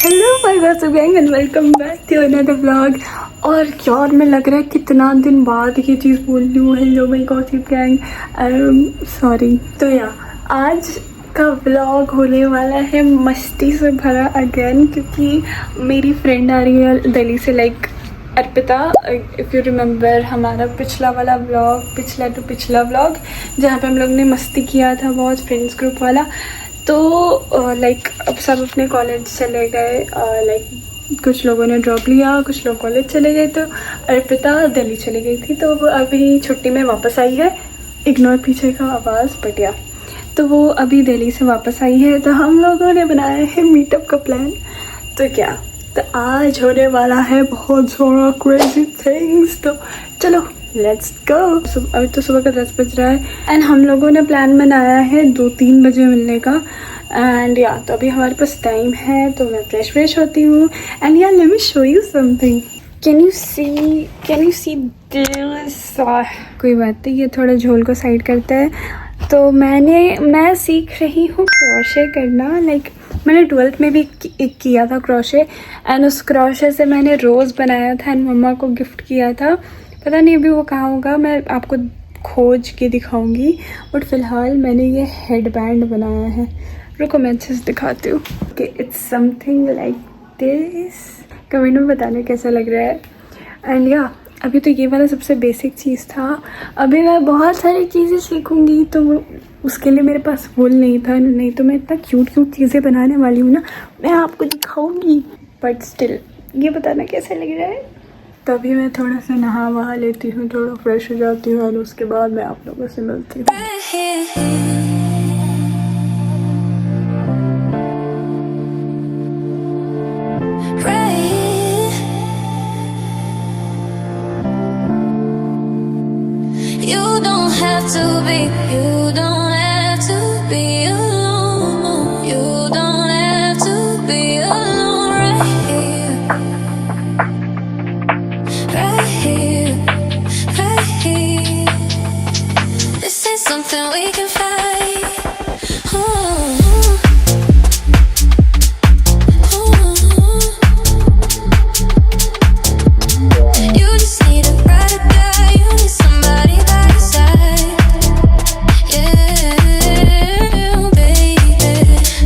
Hello my WhatsApp gang and welcome back to another vlog. और यार मैं लग रहा है कितना दिन बाद ये चीज़ बोल रही हूँ। Hello my gossip gang, sorry. तो आज का व्लॉग होने वाला है मस्ती से भरा अगेन, क्योंकि मेरी फ्रेंड आ रही है दिल्ली से, like Arpita. If you remember हमारा पिछला व्लॉग जहाँ पे हम लोग ने मस्ती किया था बहुत, फ्रेंड्स ग्रुप वाला। तो लाइक अब सब अपने कॉलेज चले गए, लाइक कुछ लोगों ने ड्रॉप लिया, कुछ लोग कॉलेज चले गए। तो अर्पिता दिल्ली चली गई थी, तो वो अभी छुट्टी में वापस आई है। इग्नोर पीछे का आवाज़ बढ़िया। तो वो अभी दिल्ली से वापस आई है, तो हम लोगों ने बनाया है मीटअप का प्लान। तो आज होने वाला है बहुत सारा क्रेजी थिंग्स। तो चलो लेट्स गो। अभी तो सुबह का 10 बज रहा है एंड हम लोगों ने प्लान बनाया है 2-3 बजे मिलने का। एंड तो अभी हमारे पास टाइम है, तो मैं फ्रेश होती हूँ। And let me show you something. Can you see this? कोई बात नहीं, ये थोड़ा झोल को साइड करते हैं। तो मैं सीख रही हूँ क्रोशे करना। लाइक मैंने 12th में भी किया था क्रोशे, एंड उस क्रोशे से मैंने रोज़ बनाया था एंड मम्मा को गिफ्ट किया था। पता नहीं अभी वो कहाँ होगा, मैं आपको खोज के दिखाऊंगी। बट फ़िलहाल मैंने ये हेड बैंड बनाया है। रुको मैं अच्छे से दिखाती हूँ कि it's something like this. Comment में बताना कैसा लग रहा है। एंड अभी तो ये वाला सबसे बेसिक चीज़ था। अभी मैं बहुत सारी चीज़ें सीखूंगी, तो उसके लिए मेरे पास वूल नहीं था। नहीं तो मैं इतना क्यूट चीज़ें बनाने वाली हूँ ना, मैं आपको दिखाऊंगी। बट स्टिल ये बताना कैसा लग रहा है। तभी मैं थोड़ा सा नहा वहा लेती हूँ, थोड़ा फ्रेश हो जाती हूँ, और उसके बाद मैं आप लोगों से मिलती हूँ। You don't have to be, you don't have to be alone. You don't have to be alone right here. Right here, right here. This is something we can fight. You just need a brighter guy, you need somebody by your side. Yeah, baby,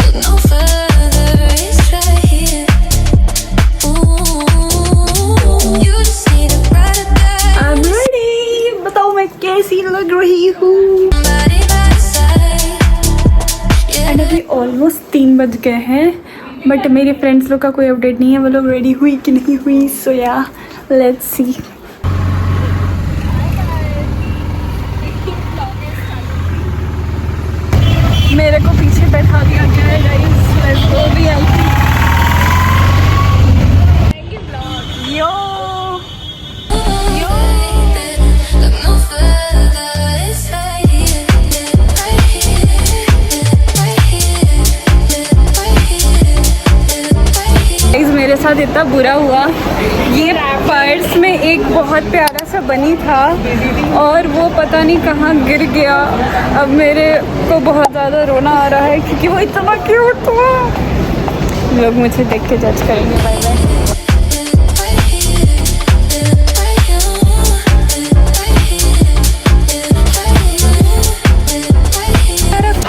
look no further, it's right here. Ooh, you just need a brighter guy. I'm ready। बताओ मैं कैसी लग रही हूँ। Somebody by your side. And अभी almost 3 बज गए हैं, बट मेरे फ्रेंड्स लोग का कोई अपडेट नहीं है, वो लोग रेडी हुई कि नहीं हुई। So let's see. मेरे को पीछे बैठा दिया गया है guys. Let's go reality. Yo Look no further, it's right here. Right here, right here, right here, right here. Guys मेरे साथ इतना बुरा हुआ। ये पर्स में एक बहुत प्यारा सा बनी था और वो पता नहीं कहाँ गिर गया। अब मेरे को बहुत ज़्यादा रोना आ रहा है, क्योंकि वो इतना क्यूट था। लोग मुझे देख के जज करेंगे। Bye bye.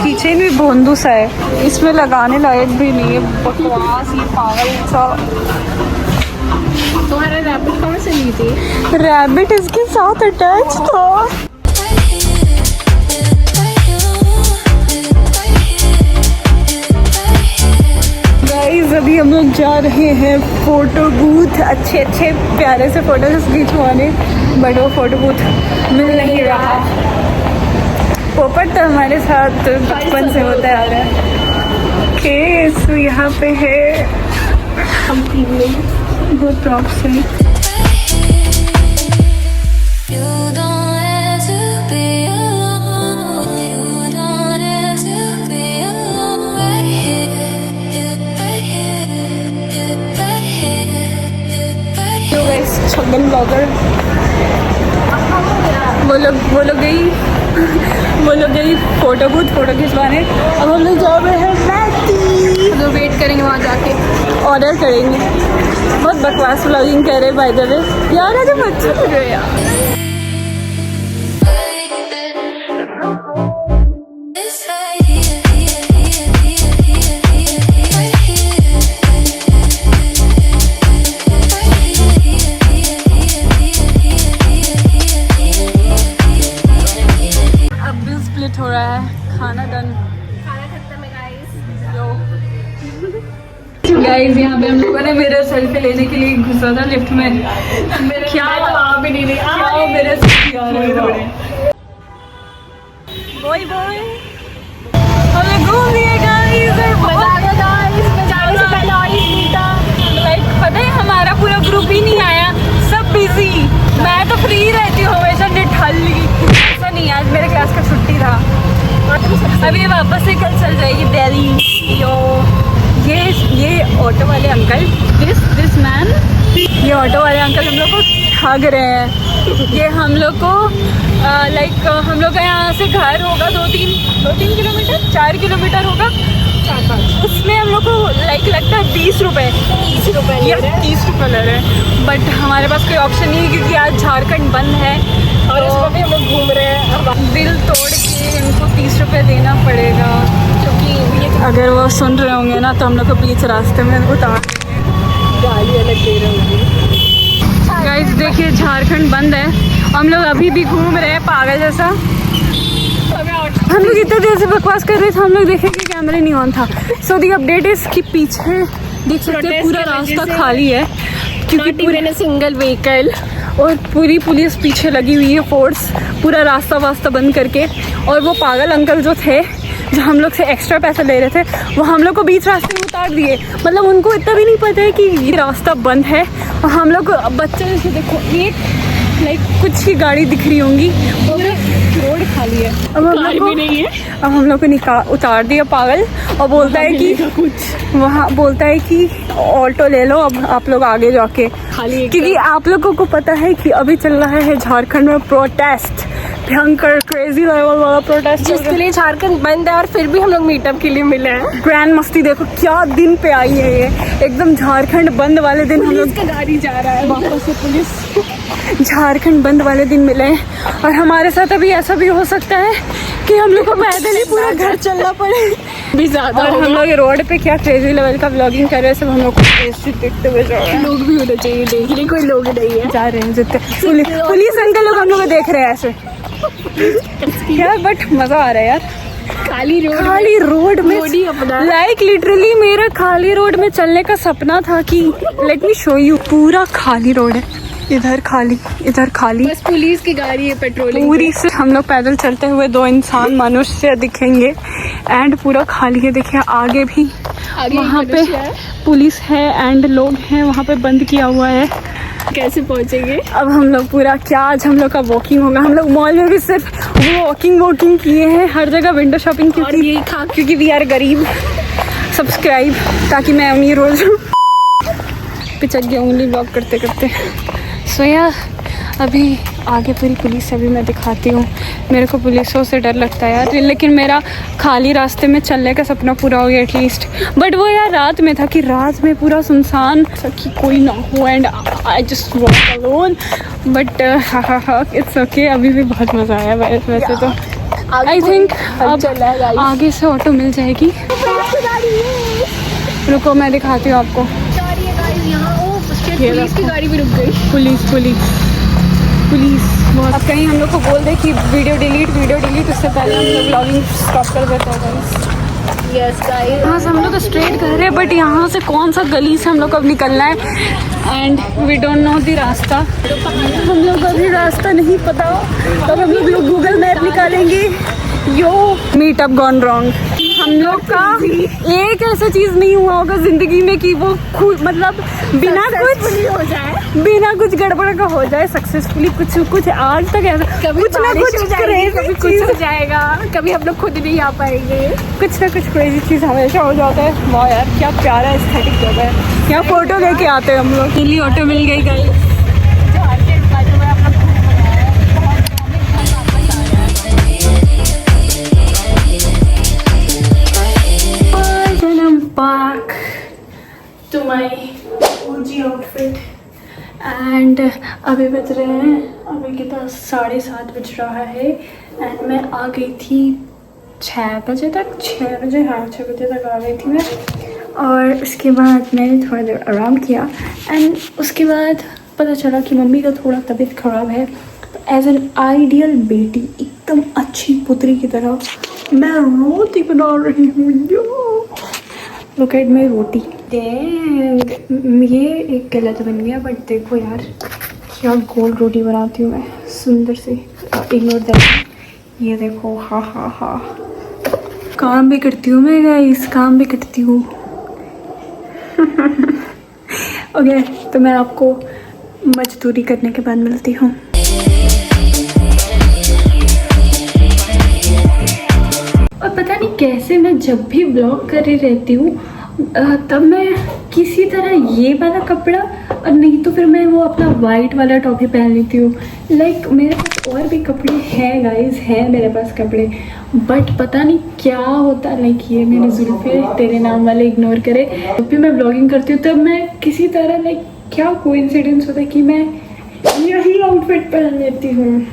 पीछे भी भोंदू सा है, इसमें लगाने लायक भी नहीं है। बकवास, ये पागल सा। तुम्हारा रैबिट कहाँ से ली थी? रैबिट इसके साथ अटैच था। गाइस अभी हम लोग जा रहे हैं फोटो बूथ, अच्छे प्यारे से फोटोज खिंचवाने। बट वो फोटो बूथ मिल नहीं रहा। पोपट तो हमारे साथ बचपन से होता आ रहा है। ओके सो यहाँ पे है हम 3 लोग, बहुत प्रॉप से। You don't have to be alone. You don't have to be alone. Right here, right here, right here, right तो here. गाइस छगन ब्लॉगर वो लोग गई फोटो बूथ फोटो खिंचवाने। अब हम लोग जा रहे हैं मैती। तो वेट करेंगे वहाँ जाके। ऑर्डर करेंगे। बहुत बकवास व्लॉगिंग कर रहे हैं बाय द वे। यार आज हम अच्छे लग रहे हैं यार। It's right here, here, here, here, here, here, right here. Right here, here, here, here, here, here. अब बिल स्प्लिट हो रहा है, खाना डन। गाइस यहाँ पे हम लोगों ने मेरा सेल्फी लेने के लिए घुसा था लिफ्ट में। क्या भी नहीं रही, क्या मेरे सेल्फी आ रहे हैं। बोय बोय हमें घूम लिए गाइस और बहुत जाने से पहले और लाइक पता है हमारा पूरा ग्रुप ही नहीं आया, सब बिजी। मैं तो फ्री रहती हूँ हमेशा निठाली, ऐसा नहीं आज मेरे क्लास का छुट्टी था। अभी वापस से कल चल जाएगी दिल्ली। यो ये ऑटो वाले अंकल, दिस मैन, ये ऑटो वाले अंकल हम लोग को ठग रहे हैं। ये हम लोग को लाइक हम लोग का यहाँ से घर होगा 2-3 किलोमीटर, 4 किलोमीटर होगा, 4-5। उसमें हम लोग को लाइक लगता है 20 रुपये या 30 रुपये ले रहे हैं। बट हमारे पास कोई ऑप्शन नहीं है क्योंकि आज झारखंड बंद है और इसमें भी हम लोग घूम रहे हैं। दिल तोड़ के इनको 30 रुपये देना पड़ेगा क्योंकि अगर वो सुन रहे होंगे ना तो हम लोग को बीच रास्ते में उतार गाली अलग दे रहे होंगे। गाइस देखिए झारखंड बंद है, हम लोग अभी भी घूम रहे हैं पागल जैसा। हम लोग इतने देर से बकवास कर रहे थे, हम लोग देखे कि कैमरे नहीं ऑन था। सो दी अपडेट इज कि पीछे देख सकते हैं पूरा रास्ता खाली है क्योंकि पूरे ने सिंगल व्हीकल और पूरी पुलिस पीछे लगी हुई है, फोर्स पूरा रास्ता वास्ता बंद करके। और वो पागल अंकल जो थे जो हम लोग से एक्स्ट्रा पैसा ले रहे थे वो हम लोग को बीच रास्ते में उतार दिए। मतलब उनको इतना भी नहीं पता है कि ये रास्ता बंद है। और हम लोग बच्चे जैसे देखो एक लाइक कुछ ही गाड़ी दिख रही होंगी, वो रोड खाली है। अब हम लोग को उतार दिया पागल और बोलता है कि कुछ वहाँ बोलता है कि ऑटो ले लो अब आप लोग आगे जाके खाली, क्योंकि आप लोगों को पता है कि अभी चल रहा है झारखंड में प्रोटेस्ट, भयंकर क्रेजी लेवल वाला प्रोटेस्ट जिसके लिए झारखंड बंद है और फिर भी हम लोग मीटअप के लिए मिले हैं। ग्रैंड मस्ती देखो क्या दिन पे आई है ये, एकदम झारखंड बंद वाले दिन हम लोग गाड़ी जा रहा है वापस से पुलिस। झारखंड बंद वाले दिन मिले हैं और हमारे साथ अभी ऐसा भी हो सकता है कि हम लोग को पैदल ही पूरा घर चलना पड़े भी ज्यादा। और हम लोग रोड पे क्या क्रेजी लेवल का व्लॉगिंग कर रहे हैं, सब हम लोग को देखते हुए जा रहे हैं। लोग भी होने चाहिए देखने, कोई लोग नहीं है, जा रहे हैं जितने पुलिस अंकल लोग हम लोग को देख रहे हैं ऐसे यार। बट मजा आ रहा है यार, खाली रोड में लाइक लिटरली मेरा खाली रोड में चलने का सपना था कि लेट मी शो यू, पूरा खाली रोड है, इधर खाली बस पुलिस की गाड़ी है पेट्रोलिंग पूरी से। हम लोग पैदल चलते हुए 2 इंसान मनुष्य दिखेंगे एंड पूरा खाली है। देखिए आगे भी वहाँ पे पुलिस है एंड लोग हैं, वहाँ पे बंद किया हुआ है। कैसे पहुँचेंगे अब हम लोग पूरा, क्या आज हम लोग का वॉकिंग होगा। हम लोग मॉल में भी सिर्फ वॉकिंग किए हैं, हर जगह विंडो शॉपिंग क्योंकि वी आर गरीब। सब्सक्राइब ताकि मैं अमीर हो जाऊँ। पिचक गया उंगली ब्लॉक करते करते। सो यार अभी आगे पूरी पुलिस, अभी मैं दिखाती हूँ। मेरे को पुलिसों से डर लगता है यार, लेकिन मेरा खाली रास्ते में चलने का सपना पूरा हो गया एटलीस्ट। बट वो यार रात में था कि रात में पूरा सुनसान कि कोई ना हो and I just walk alone. But it's okay, अभी भी बहुत मज़ा आया वैसे तो। आई थिंक अब आगे से ऑटो मिल जाएगी। रुको मैं दिखाती हूँ आपको। पुलिस की गाड़ी भी रुक गई। पुलिस अब कहीं हम लोग को बोल दे कि वीडियो डिलीट, उससे पहले हम लोग व्लॉगिंग स्टॉप कर देते हैं। यस गाइस, यहाँ से हम लोग स्ट्रेट कर रहे हैं बट यहाँ से कौन सा गली से हम लोग को अब निकलना है and we don't know the रास्ता। हम लोग अभी रास्ता नहीं पता, तब हम लोग गूगल मैप निकालेंगे। यो मीटअप गॉन रॉन्ग। हम लोग का एक ऐसा चीज नहीं हुआ होगा जिंदगी में कि वो मतलब बिना कुछ गड़बड़ का हो जाए सक्सेसफुली। कुछ आज तक ऐसा कुछ ना कुछ हो जाएगा, कभी हम लोग खुद नहीं आ पाएंगे। कुछ ना कुछ क्रेजी चीज हमेशा हो जाता है। वाह यार क्या प्यारा एस्थेटिक जगह है, यहाँ फोटो लेके आते हैं हम लोग। नीली ऑटो मिल गई guys. to my OG outfit and अभी बज रहे हैं, अभी के पास 7:30 बज रहा है एंड मैं आ गई थी 6 बजे तक, 6 बजे, हाँ 6 बजे तक आ गई थी मैं। और उसके बाद मैंने थोड़ा देर आराम किया एंड उसके बाद पता चला कि मम्मी का थोड़ा तबीयत ख़राब है। तो एज एन आइडियल बेटी, एकदम अच्छी पुत्री की तरह मैं रोटी बना रही हूँ। लुक एट माय रोटी। ये एक गलत बन गया बट देखो यार क्या गोल रोटी बनाती हूँ मैं, सुंदर सी। Ignore that. ये देखो, हाँ हाँ हाँ, काम भी करती हूँ मैं गाइस, काम भी करती हूँ। ओके, तो मैं आपको मजदूरी करने के बाद मिलती हूँ। और पता नहीं कैसे मैं जब भी ब्लॉग कर रही रहती हूँ तब मैं किसी तरह ये वाला कपड़ा और नहीं तो फिर मैं वो अपना वाइट वाला टॉप ही पहन लेती हूँ। लाइक मेरे पास और भी कपड़े हैं गाइस, हैं मेरे पास कपड़े, बट पता नहीं क्या होता है। लाइक ये मेरे जुल्फे तेरे नाम वाले इग्नोर करे। जब भी मैं ब्लॉगिंग करती हूँ तब मैं किसी तरह लाइक क्या कोइंसिडेंस होता है कि मैं यही आउटफिट पहन लेती हूँ।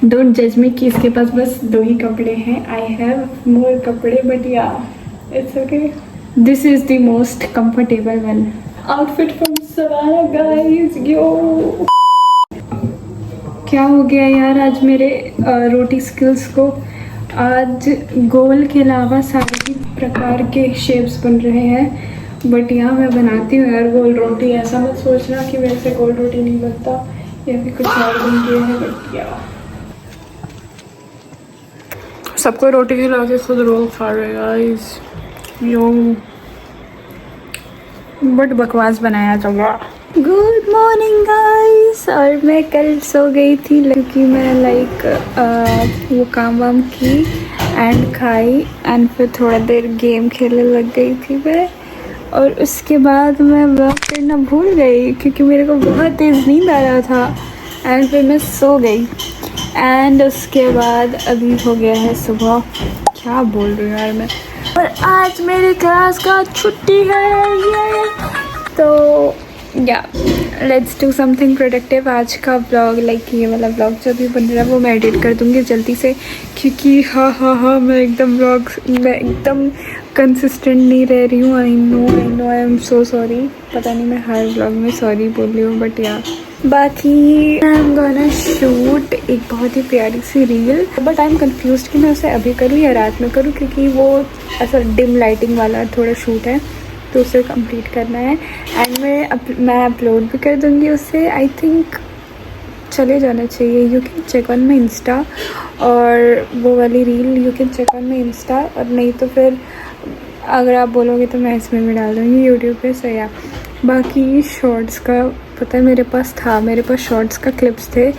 डोंट जज मी कि इसके पास बस 2 ही कपड़े हैं। आई हैव मोर कपड़े बट या it's okay. This is the most comfortable one outfit from सवारा गाइस। यो क्या हो गया यार आज मेरे रोटी स्किल्स को। आज गोल के अलावा सारे प्रकार के शेप्स बन रहे हैं बट यहाँ मैं बनाती हूँ यार गोल रोटी। ऐसा मत सोचना कि मेरे से गोल रोटी नहीं बनता या फिर कुछ और बन गया है बट या सबको रोटी खिला के खुद रोल खा रहे गाइस। यो बट बकवास बनाया जाएगा। Good morning guys. और मैं कल सो गई थी क्योंकि मैं लाइक वो काम वाम की एंड खाई एंड फिर थोड़ा देर गेम खेलने लग गई थी मैं। और उसके बाद मैं ब्लॉग करना भूल गई क्योंकि मेरे को बहुत तेज़ नींद आ रहा था एंड फिर मैं सो गई। एंड उसके बाद अभी हो गया है सुबह। क्या बोल रही हूँ यार मैं। और आज मेरी क्लास का छुट्टी है ये। तो या लेट्स डू समथिंग प्रोडक्टिव। आज का ब्लॉग लाइक ये वाला ब्लॉग जो भी बन रहा है वो मैं एडिट कर दूँगी जल्दी से क्योंकि हाँ मैं एकदम कंसिस्टेंट नहीं रह रही हूँ। I know I am so sorry. पता नहीं मैं हर ब्लॉग में सॉरी बोल रही हूँ बट या बाकी आई एम गोना शूट एक बहुत ही प्यारी सी reel but I am confuse कि मैं उसे अभी करूँ या रात में करूँ क्योंकि वो ऐसा डिम लाइटिंग वाला थोड़ा शूट है तो उसे कंप्लीट करना है एंड मैं अपलोड भी कर दूँगी उसे। आई थिंक चले जाना चाहिए। You can check on my Insta और वो वाली reel you can check on my Insta और नहीं तो फिर अगर आप बोलोगे तो मैं इसमें भी डाल दूँगी यूट्यूब पे। सो या बाकी शॉर्ट्स का पता है मेरे पास शॉर्ट्स का क्लिप्स थे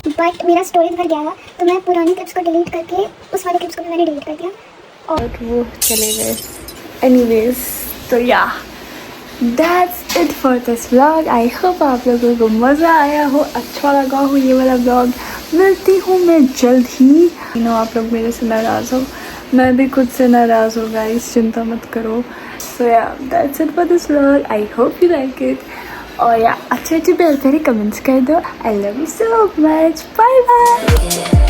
बट मेरा स्टोरेज भर गया था तो मैं पुरानी क्लिप्स को डिलीट करके उस वाले क्लिप्स को भी मैंने डिलीट कर दिया और वो चले गए। एनीवेज तो या that's it for this vlog. I hope आप लोगों को मज़ा आया हो, अच्छा लगा हो ये वाला व्लॉग। मिलती हूँ मैं जल्द ही। आप लोग मेरे से नाराज़ हो, मैं भी खुद से नाराज़ हो गाइस, चिंता मत करो। So yeah that's it for this vlog. I hope you like it और या अच्छे प्यारे कमेंट्स कर दो। I love you so much. Bye bye.